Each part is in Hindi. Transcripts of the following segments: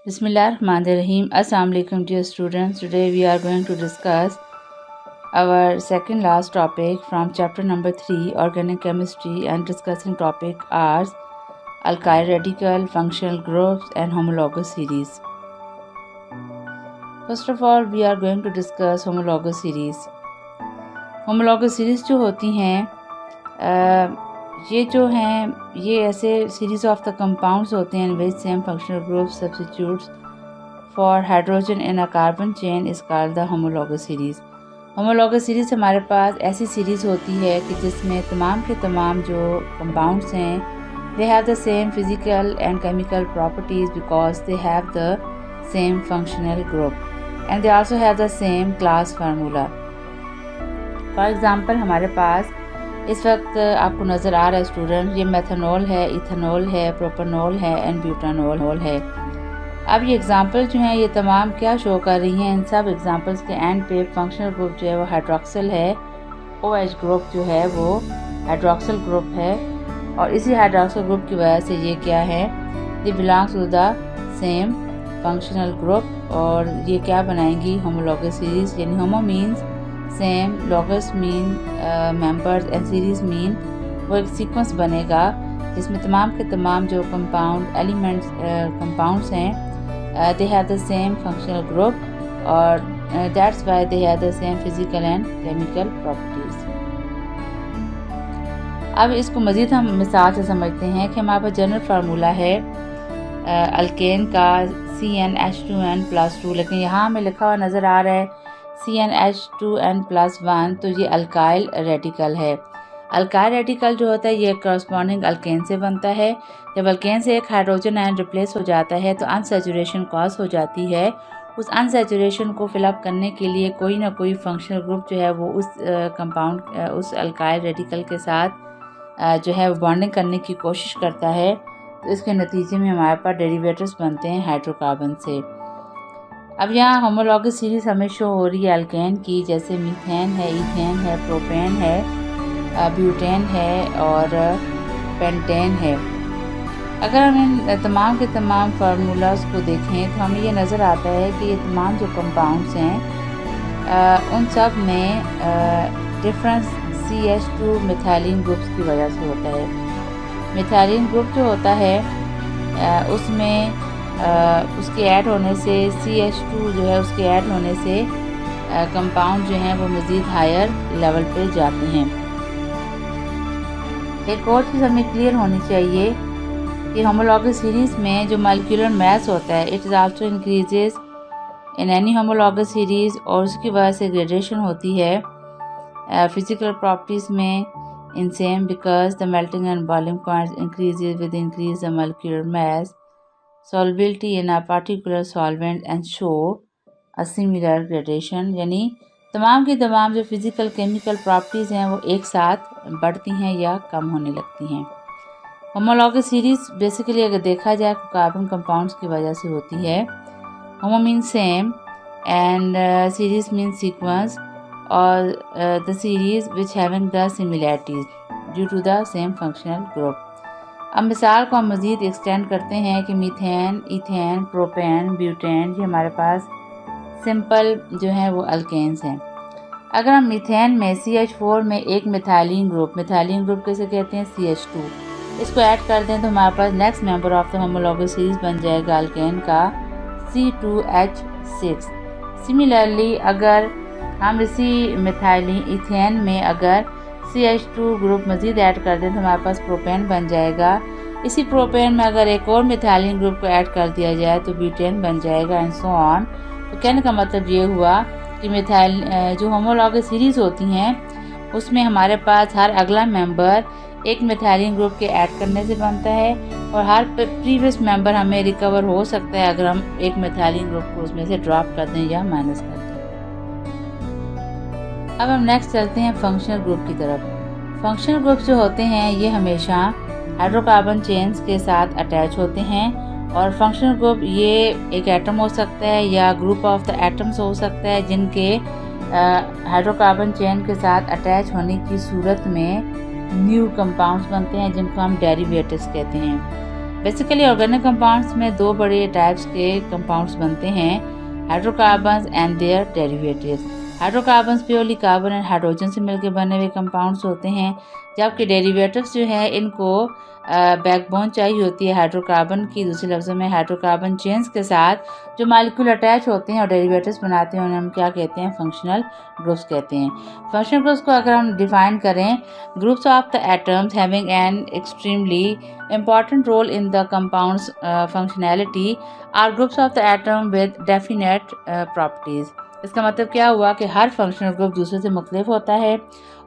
Bismillahirrahmanirrahim. Assalamu alaikum dear students. Today we are going to discuss our second last topic from chapter number 3 organic chemistry, and discussing topic are alkyl radical, functional groups and homologous series. First of all we are going to discuss homologous series. Homologous series जो होती हैं ये जो हैं ये ऐसे सीरीज ऑफ द कंपाउंड्स होते हैं which same functional group substitutes for hydrogen in a carbon chain is called the homologous series. Homologous series हमारे पास ऐसी सीरीज़ होती है कि जिसमें तमाम के तमाम जो कंपाउंड्स हैं they have the same physical and chemical properties because they have the same functional group and they also have the same class formula. For example हमारे पास इस वक्त आपको नज़र आ रहा है स्टूडेंट, ये मेथनॉल है, इथेनॉल है, प्रोपेनॉल है एंड ब्यूटानॉल है। अब ये एग्जांपल जो हैं ये तमाम क्या शो कर रही हैं, इन सब एग्जांपल्स के एंड पे फंक्शनल ग्रुप जो है वो हाइड्रोक्सिल है, OH ग्रुप जो है वो हाइड्रोक्सिल ग्रुप है और इसी हाइड्रोक्सिल ग्रुप की वजह से ये क्या है, they belongs to the same functional group और ये क्या बनाएंगी होमोलॉगस सीरीज़। यानी homo means same, logos mean members and series mean वो एक सीक्वेंस बनेगा जिसमें तमाम के तमाम जो कंपाउंड एलिमेंट्स कंपाउंड्स हैं they have the same functional group और that's why they have the same physical and chemical properties. अब इसको मज़ीद हम मिसाल से समझते हैं कि हमारे पास जनरल फार्मूला है अल्केन का CnH2n+2, लेकिन यहाँ हमें लिखा हुआ नज़र आ रहा है CnH2n+1, तो ये अल्काइल रेडिकल है। अल्काइल रेडिकल जो होता है ये कॉरस्पॉन्डिंग अल्केन से बनता है। जब अल्केन से एक हाइड्रोजन आयन रिप्लेस हो जाता है तो अनसैचुरेशन कॉज हो जाती है। उस अनसैचुरेशन को फिलअप करने के लिए कोई ना कोई फंक्शनल ग्रुप जो है वो उस कंपाउंड उस अल्काइल रेडिकल के साथ जो है वो बॉन्डिंग करने की कोशिश करता है, तो इसके नतीजे में हमारे पास डेरिवेटिव्स बनते हैं हाइड्रोकार्बन से। अब यहाँ होमोलॉगस सीरीज़ हमें शो हो रही है अल्केन की, जैसे मीथेन है, इथेन है, प्रोपेन है, ब्यूटेन है और पेंटेन है। अगर हम इन तमाम के तमाम फार्मूलाज को देखें तो हमें ये नज़र आता है कि ये तमाम जो कंपाउंड्स हैं उन सब में डिफरेंस CH2 मिथाइलिन ग्रुप्स की वजह से होता है। मिथाइलिन ग्रुप जो होता है उसमें उसके ऐड होने से CH2 जो है उसके ऐड होने से कंपाउंड जो हैं वो मज़ीद हायर लेवल पे जाते हैं। एक और चीज़ हमें क्लियर होनी चाहिए कि होमोलॉगस सीरीज़ में जो मॉलिक्यूलर मास होता है it is also increases in any homologous series और उसकी वजह से ग्रेडेशन होती है फिज़िकल प्रॉपर्टीज़ में in same because the melting and boiling points increases with increase the molecular mass solubility in a particular solvent and show a similar gradation। यानी तमाम की तमाम जो फिज़िकल केमिकल प्रॉपर्टीज़ हैं वो एक साथ बढ़ती हैं या कम होने लगती हैं। होमोलॉगस सीरीज़ बेसिकली अगर देखा जाए तो कार्बन कंपाउंड्स की वजह से होती है। Homo mean same and series mean sequence और the series which having the similarities due to the same functional group. अब मिसाल को हम मज़ीद एक्सटेंड करते हैं कि मीथेन, इथेन, प्रोपेन, ब्यूटेन ये हमारे पास सिंपल जो है वो अल्केन्स हैं। अगर हम मीथेन में CH4 में एक मिथाइलिन ग्रुप कैसे कहते हैं CH2, इसको ऐड कर दें तो हमारे पास next member of the homologous series बन जाएगा अल्केन का C2H6। सिमिलरली अगर हम इसी मिथाइलिन इथेन में अगर CH2 ग्रुप मज़ीद ऐड कर दें तो हमारे पास प्रोपेन बन जाएगा। इसी प्रोपेन में अगर एक और मिथाइलिन ग्रुप को ऐड कर दिया जाए तो ब्यूटेन बन जाएगा एंड सो ऑन। तो कहने का मतलब ये हुआ कि मिथाइल जो होमोलॉगस सीरीज़ होती हैं उसमें हमारे पास हर अगला मेंबर एक मिथाइलिन ग्रुप के ऐड करने से बनता है और हर प्रीवियस मेंबर हमें रिकवर हो सकता है अगर हम एक मिथाइलिन ग्रुप को उसमें से ड्रॉप कर दें या माइनस कर दें। अब हम नेक्स्ट चलते हैं फंक्शनल ग्रुप की तरफ। फंक्शनल ग्रुप जो होते हैं ये हमेशा हाइड्रोकार्बन चेन्स के साथ अटैच होते हैं और फंक्शनल ग्रुप ये एक एटम हो सकता है या ग्रुप ऑफ द एटम्स हो सकता है जिनके हाइड्रोकार्बन चेन के साथ अटैच होने की सूरत में न्यू कंपाउंड्स बनते हैं जिनको हम डेरिवेटिव्स कहते हैं। बेसिकली ऑर्गेनिक कंपाउंड्स में दो बड़े टाइप्स के कंपाउंड्स बनते हैं, hydrocarbons and their derivatives. Hydrocarbons purely carbon and hydrogen से मिलकर बने हुए कंपाउंड्स होते हैं, जबकि डेरिवेटिव्स जो है इनको बैकबोन चाहिए होती है हाइड्रोकार्बन की। दूसरे लफ्ज़ों में हाइड्रोकार्बन चेन्स के साथ जो मालिक्यूल अटैच होते हैं और डेरिवेटिव्स बनाते हैं उन्हें हम क्या कहते हैं, फंक्शनल ग्रुप्स कहते हैं। फंक्शनल ग्रुप्स को अगर हम डिफाइन करें, groups of the atoms having an extremely important role in the compound's functionality are groups of the atom with definite properties। इसका मतलब क्या हुआ कि हर फंक्शनल ग्रुप दूसरे से मुख्तलिफ होता है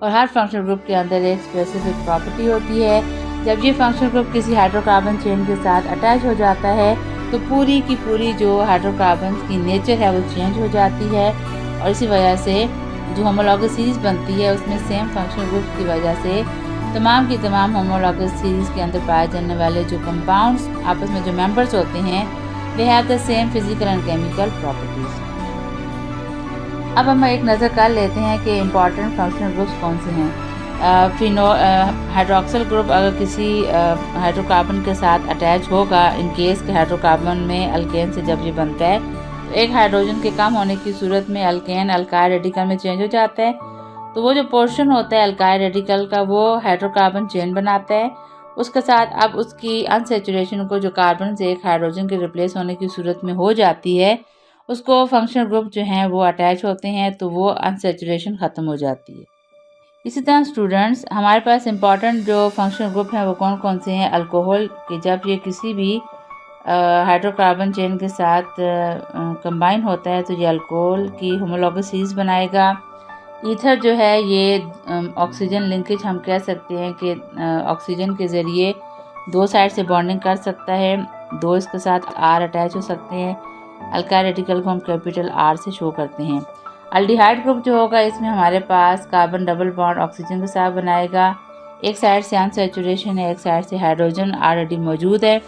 और हर फंक्शनल ग्रुप के अंदर एक स्पेसिफिक प्रॉपर्टी होती है। जब ये फंक्शनल ग्रुप किसी हाइड्रोकार्बन चेन के साथ अटैच हो जाता है तो पूरी की पूरी जो हाइड्रोकार्बन की नेचर है वो चेंज हो जाती है और इसी वजह से जो होमोलॉगस सीरीज़ बनती है उसमें सेम फंक्शनल ग्रुप की वजह से तमाम की तमाम होमोलॉगस सीरीज़ के अंदर पाए जाने वाले जो कंपाउंड्स आपस में जो मेंबर्स होते हैं they have the same physical and chemical properties. अब हम एक नज़र कर लेते हैं कि इम्पॉर्टेंट फंक्शनल ग्रुप्स कौन से हैं। फिनोल हाइड्रोक्सिल ग्रुप अगर किसी हाइड्रोकार्बन के साथ अटैच होगा, इन केस के हाइड्रोकार्बन में अल्केन से जब ये बनता है तो एक हाइड्रोजन के कम होने की सूरत में अल्केन अल्काइल रेडिकल में चेंज हो जाता है, तो वो जो पोर्शन होता है अल्काइल रेडिकल का वो हाइड्रोकार्बन चेन बनाता है। उसके साथ अब उसकी अनसैचुरेशन को जो कार्बन से एक हाइड्रोजन के रिप्लेस होने की सूरत में हो जाती है, उसको फंक्शनल ग्रुप जो हैं वो अटैच होते हैं तो वो अनसैचुरेशन ख़त्म हो जाती है। इसी तरह स्टूडेंट्स हमारे पास इंपॉर्टेंट जो फंक्शनल ग्रुप हैं वो कौन कौन से हैं। अल्कोहल के जब ये किसी भी हाइड्रोकार्बन चेन के साथ कंबाइन होता है तो ये अल्कोहल की होमोलॉगस सीरीज़ बनाएगा। ईथर जो है ये ऑक्सीजन लिंकेज हम कह सकते हैं कि ऑक्सीजन के ज़रिए दो साइड से बॉन्डिंग कर सकता है, दो इसके साथ आर अटैच हो सकते हैं। अल्काइल रेडिकल को हम कैपिटल आर से शो करते हैं। अल्डिहाइड ग्रुप जो होगा इसमें हमारे पास कार्बन डबल बॉन्ड ऑक्सीजन के साथ बनाएगा, एक साइड से अनसैचुरेशन है, एक साइड से हाइड्रोजन ऑलरेडी मौजूद है।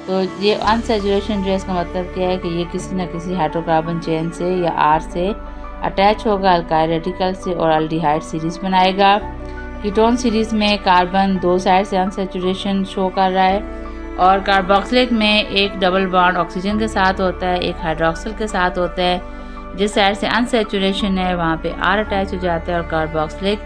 तो ये अनसैचुरेशन जो है इसका मतलब क्या है कि ये किसी न किसी हाइड्रोकार्बन चेन से या आर से अटैच होगा अल्काइल रेडिकल से और अल्डिहाइड सीरीज़ बनाएगा। कीटोन सीरीज़ में कार्बन दो साइड से अनसैचुरेशन शो कर रहा है और कार्बोक्सिलिक में एक डबल बॉन्ड ऑक्सीजन के साथ होता है, एक हाइड्रोक्सिल के साथ होता है। जिस साइड से अनसैचुरेशन है वहाँ पे आर अटैच हो जाता है और कार्बोक्सिलिक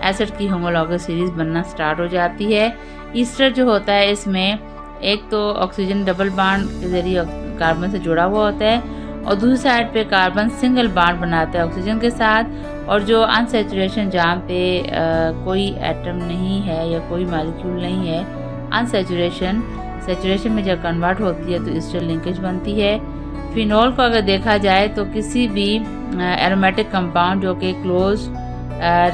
एसिड की होमोलॉगस सीरीज़ बनना स्टार्ट हो जाती है। ईस्टर जो होता है इसमें एक तो ऑक्सीजन डबल बॉन्ड के ज़रिए कार्बन से जुड़ा हुआ होता है और दूसरी साइड पे कार्बन सिंगल बॉन्ड बनाता है ऑक्सीजन के साथ, और जो अनसैचुरेशन जहाँ पे कोई एटम नहीं है या कोई मॉलिक्यूल नहीं है, अनसैचुरेशन सैचुरेशन में जब कन्वर्ट होती है तो ईस्टर लिंकेज बनती है। फिनोल को अगर देखा जाए तो किसी भी एरोमेटिक कंपाउंड जो कि क्लोज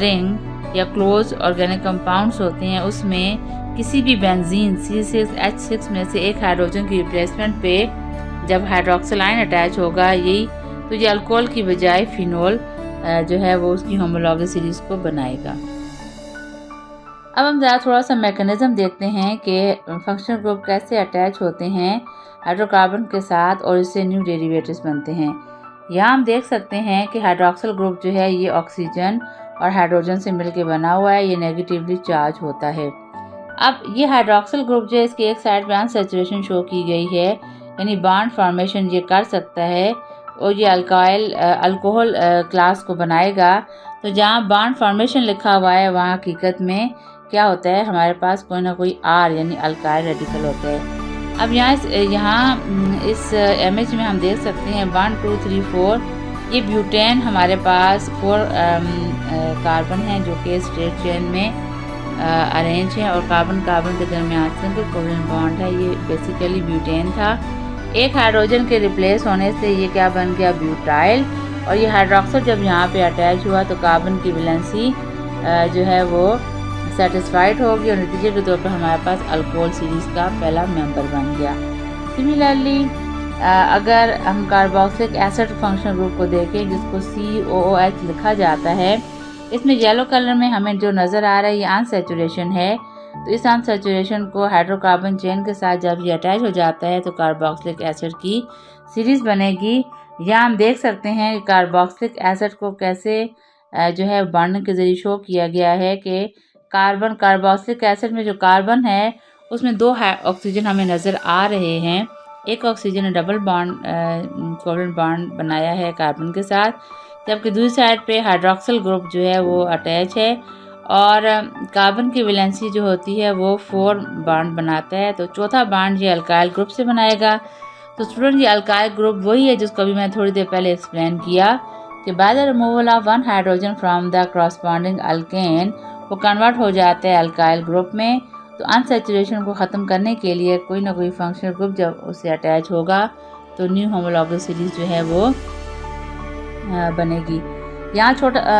रिंग या क्लोज ऑर्गेनिक कंपाउंड्स होते हैं उसमें किसी भी बेंजीन C6H6 में से एक हाइड्रोजन की रिप्लेसमेंट पे जब हाइड्रोक्सिल आयन अटैच होगा यही तो ये अल्कोहल की बजाय फिनोल जो है वो उसकी होमोलॉगस सीरीज़ को बनाएगा। अब हम ज़रा थोड़ा सा मैकेनिज़्म देखते हैं कि फंक्शनल ग्रुप कैसे अटैच होते हैं हाइड्रोकार्बन के साथ और इससे न्यू डेरिवेटिव्स बनते हैं। यहाँ हम देख सकते हैं कि हाइड्रोक्सिल ग्रुप जो है ये ऑक्सीजन और हाइड्रोजन से मिलकर बना हुआ है, ये नेगेटिवली चार्ज होता है। अब ये हाइड्रोक्सिल ग्रुप जो है इसकी एक साइड पे अनसैचुरेशन शो की गई है, यानी बॉन्ड फॉर्मेशन ये कर सकता है और ये अल्कोहल क्लास को बनाएगा। तो जहाँ बॉन्ड फॉर्मेशन लिखा हुआ है वहाँ हकीकत में क्या होता है, हमारे पास कोई ना कोई आर यानी अल्काइल रेडिकल होता है। अब यहाँ इस इमेज में हम देख सकते हैं 1 2 3 4 ये ब्यूटेन हमारे पास 4 कार्बन हैं जो कि स्ट्रेट चेन में अरेंज है और कार्बन कार्बन के दरमियान सिंगल कोवेलेंट बॉन्ड है। ये बेसिकली ब्यूटेन था। एक हाइड्रोजन के रिप्लेस होने से ये क्या बन गया, ब्यूटाइल, और ये हाइड्रोक्साइड जब यहाँ पे अटैच हुआ तो कार्बन की वैलेंसी जो है वो सेटिस्फाइड होगी और नतीजे के तौर पर हमारे पास अल्कोहल सीरीज़ का पहला मेंबर बन गया। सिमिलरली अगर हम कार्बोक्सिलिक एसिड फंक्शनल ग्रुप को देखें जिसको COOH लिखा जाता है, इसमें येलो कलर में हमें जो नज़र आ रहा है ये अनसैचुरेशन है। तो इस अनसैचुरेशन को हाइड्रोकार्बन चेन के साथ जब ये अटैच हो जाता है तो कार्बोक्सिलिक एसिड की सीरीज़ बनेगी। यहाँ हम देख सकते हैं कि कार्बोक्सिलिक एसिड को कैसे जो है बॉन्डिंग के ज़रिए शो किया गया है कि कार्बोक्सिलिक एसिड में जो कार्बन है उसमें 2 ऑक्सीजन हमें नज़र आ रहे हैं। एक ऑक्सीजन ने डबल बॉन्ड कोवेलेंट बॉन्ड बनाया है कार्बन के साथ, जबकि दूसरी साइड पे हाइड्रोक्सिल ग्रुप जो है वो अटैच है और कार्बन की वैलेंसी जो होती है वो 4 बॉन्ड बनाता है। तो चौथा बॉन्ड ये अल्काइल ग्रुप से बनाएगा। तो स्टूडेंट, ये अल्काइल ग्रुप वही है जिसको अभी मैं थोड़ी देर पहले एक्सप्लेन किया कि by the removal of 1 hydrogen from the corresponding alkane वो कन्वर्ट हो जाता है अल्काइल ग्रुप में। तो अनसैचुरेशन को ख़त्म करने के लिए कोई ना कोई फंक्शनल ग्रुप जब उससे अटैच होगा तो न्यू होमोलॉगस सीरीज जो है वो बनेगी। यहाँ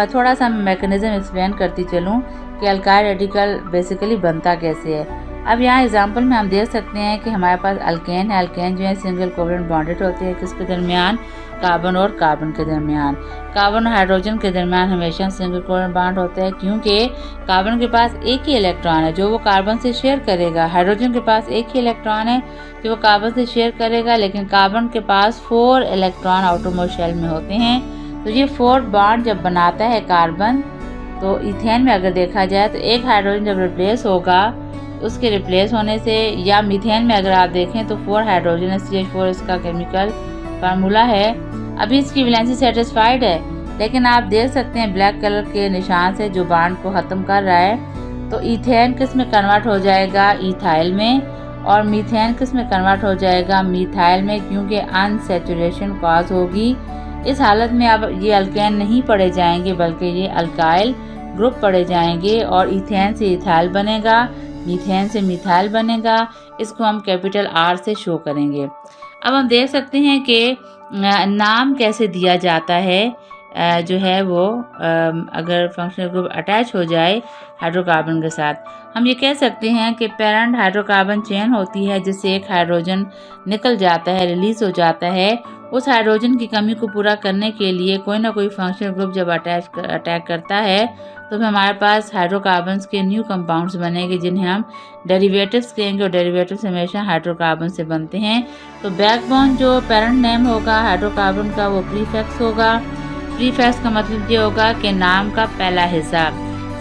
थोड़ा सा मैकेनिज्म एक्सप्लेन करती चलूँ कि अल्काइल रेडिकल बेसिकली बनता कैसे है। अब यहाँ एग्जांपल में हम देख सकते हैं कि हमारे पास अल्केन है। अल्केन जो है सिंगल कोवेलेंट बॉन्डेड होते हैं किसके दरमियान, कार्बन और कार्बन के दरमियान। कार्बन और हाइड्रोजन के दरमियान हमेशा सिंगल कोवेलेंट बॉन्ड होता है, क्योंकि कार्बन के पास एक ही इलेक्ट्रॉन है जो वो कार्बन से शेयर करेगा। हाइड्रोजन के पास एक ही इलेक्ट्रॉन है जो वो कार्बन से शेयर करेगा, लेकिन कार्बन के पास 4 इलेक्ट्रॉन आउटरमोस्ट शेल में होते हैं। तो ये 4 बॉन्ड जब बनाता है कार्बन, तो इथेन में अगर देखा जाए तो एक हाइड्रोजन जब रिप्लेस होगा, उसके रिप्लेस होने से, या मीथेन में अगर आप देखें तो 4 हाइड्रोजन CH4 इसका केमिकल फार्मूला है। अभी इसकी वैलेंसी सेटिस्फाइड है, लेकिन आप देख सकते हैं ब्लैक कलर के निशान से जो बॉन्ड को ख़त्म कर रहा है। तो इथेन किस में कन्वर्ट हो जाएगा, इथाइल में, और मीथेन किस में कन्वर्ट हो जाएगा, मीथाइल में, क्योंकि अनसैचुरेशन कॉज होगी। इस हालत में अब ये अल्केन नहीं पढ़े जाएंगे बल्कि ये अल्काइल ग्रुप पढ़े जाएंगे और इथेन से इथाइल बनेगा, मीथेन से मिथाइल बनेगा। इसको हम कैपिटल R से शो करेंगे। अब हम देख सकते हैं कि नाम कैसे दिया जाता है जो है वो अगर फंक्शनल ग्रुप अटैच हो जाए हाइड्रोकार्बन के साथ। हम ये कह सकते हैं कि पेरेंट हाइड्रोकार्बन चेन होती है जिससे एक हाइड्रोजन निकल जाता है, रिलीज हो जाता है। उस हाइड्रोजन की कमी को पूरा करने के लिए कोई ना कोई फंक्शनल ग्रुप जब अटैक करता है तो फिर हमारे पास हाइड्रोकार्बन्स के न्यू कंपाउंड्स बनेंगे जिन्हें हम डेरिवेटिव्स कहेंगे, और डेरिवेटिव्स हमेशा हाइड्रोकार्बन से बनते हैं। तो बैकबोन जो पेरेंट नेम होगा हाइड्रोकार्बन का वो प्रीफिक्स होगा। प्रीफिक्स का मतलब ये होगा कि नाम का पहला हिस्सा।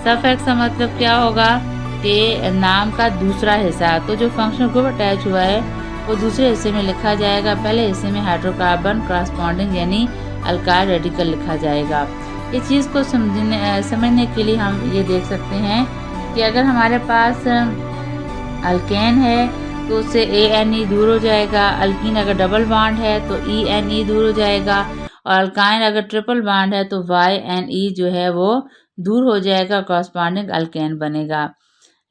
सफिक्स का मतलब क्या होगा कि नाम का दूसरा हिस्सा। तो जो फंक्शनल ग्रुप अटैच हुआ है वो दूसरे हिस्से में लिखा जाएगा, पहले हिस्से में हाइड्रोकार्बन कॉरस्पॉन्डिंग यानी अल्काइल रेडिकल लिखा जाएगा। इस चीज़ को समझने के लिए हम ये देख सकते हैं कि अगर हमारे पास अल्केन है तो उससे ANE दूर हो जाएगा। अल्कीन अगर डबल बॉन्ड है तो ENE दूर हो जाएगा, और अल्काइन अगर ट्रिपल बॉन्ड है तो YNE जो है वो दूर हो जाएगा, कॉरस्पॉन्डिंग अल्केन बनेगा।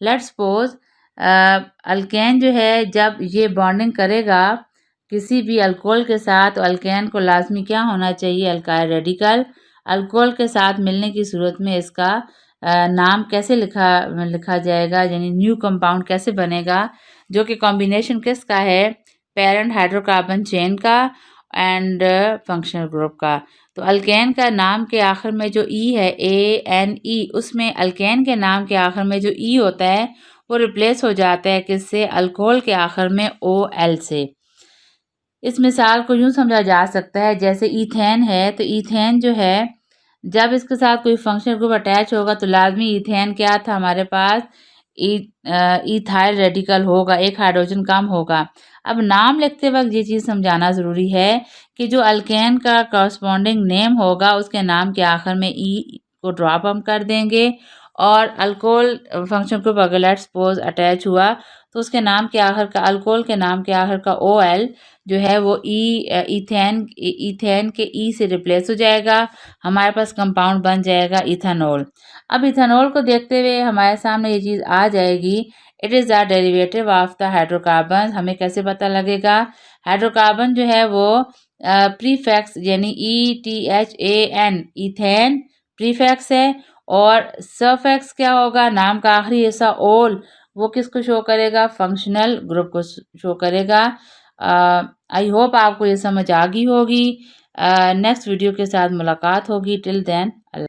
लेट्स सपोज अल्केन जो है जब ये बॉन्डिंग करेगा किसी भी अल्कोहल के साथ, तो अल्केन को लाजमी क्या होना चाहिए, अल्काइल रेडिकल। अल्कोहल के साथ मिलने की सूरत में इसका नाम कैसे लिखा जाएगा, यानी न्यू कंपाउंड कैसे बनेगा, जो कि कॉम्बिनेशन किसका है, पेरेंट हाइड्रोकार्बन चेन का एंड फंक्शनल ग्रुप का। तो अल्केन का नाम के आखिर में जो E है ANE, उसमें अल्केन के नाम के आखिर में जो E होता है वो रिप्लेस हो जाता है किससे, अल्कोहल के आखिर में OL से। इस मिसाल को यूँ समझा जा सकता है जैसे ईथेन है, तो ईथेन जो है जब इसके साथ कोई फंक्शनल ग्रुप अटैच होगा तो लाजमी ईथेन क्या था हमारे पास, इथाइल रेडिकल होगा, एक हाइड्रोजन कम होगा। अब नाम लिखते वक्त ये चीज़ समझाना ज़रूरी है कि जो अल्केन का कॉरस्पॉन्डिंग नेम होगा उसके नाम के आखिर में E को ड्रॉप हम कर देंगे, और अल्कोहल फंक्शन ग्रुप अगर लेट्स सपोज अटैच हुआ तो उसके नाम के आखिर का, अल्कोहल के नाम के आखिर का OL जो है वो इथेन के E से रिप्लेस हो जाएगा। हमारे पास कंपाउंड बन जाएगा इथेनॉल। अब इथेनॉल को देखते हुए हमारे सामने ये चीज़ आ जाएगी, it is the derivative of the hydrocarbon. हमें कैसे पता लगेगा, हाइड्रोकार्बन जो है वो प्रीफिक्स यानी ETHAN इथेन प्रीफिक्स है, और सफिक्स क्या होगा, नाम का आखिरी हिस्सा ओल, वो किसको शो करेगा, फंक्शनल ग्रुप को शो करेगा। आई होप आपको ये समझ आ गई होगी। नेक्स्ट वीडियो के साथ मुलाकात होगी। Till then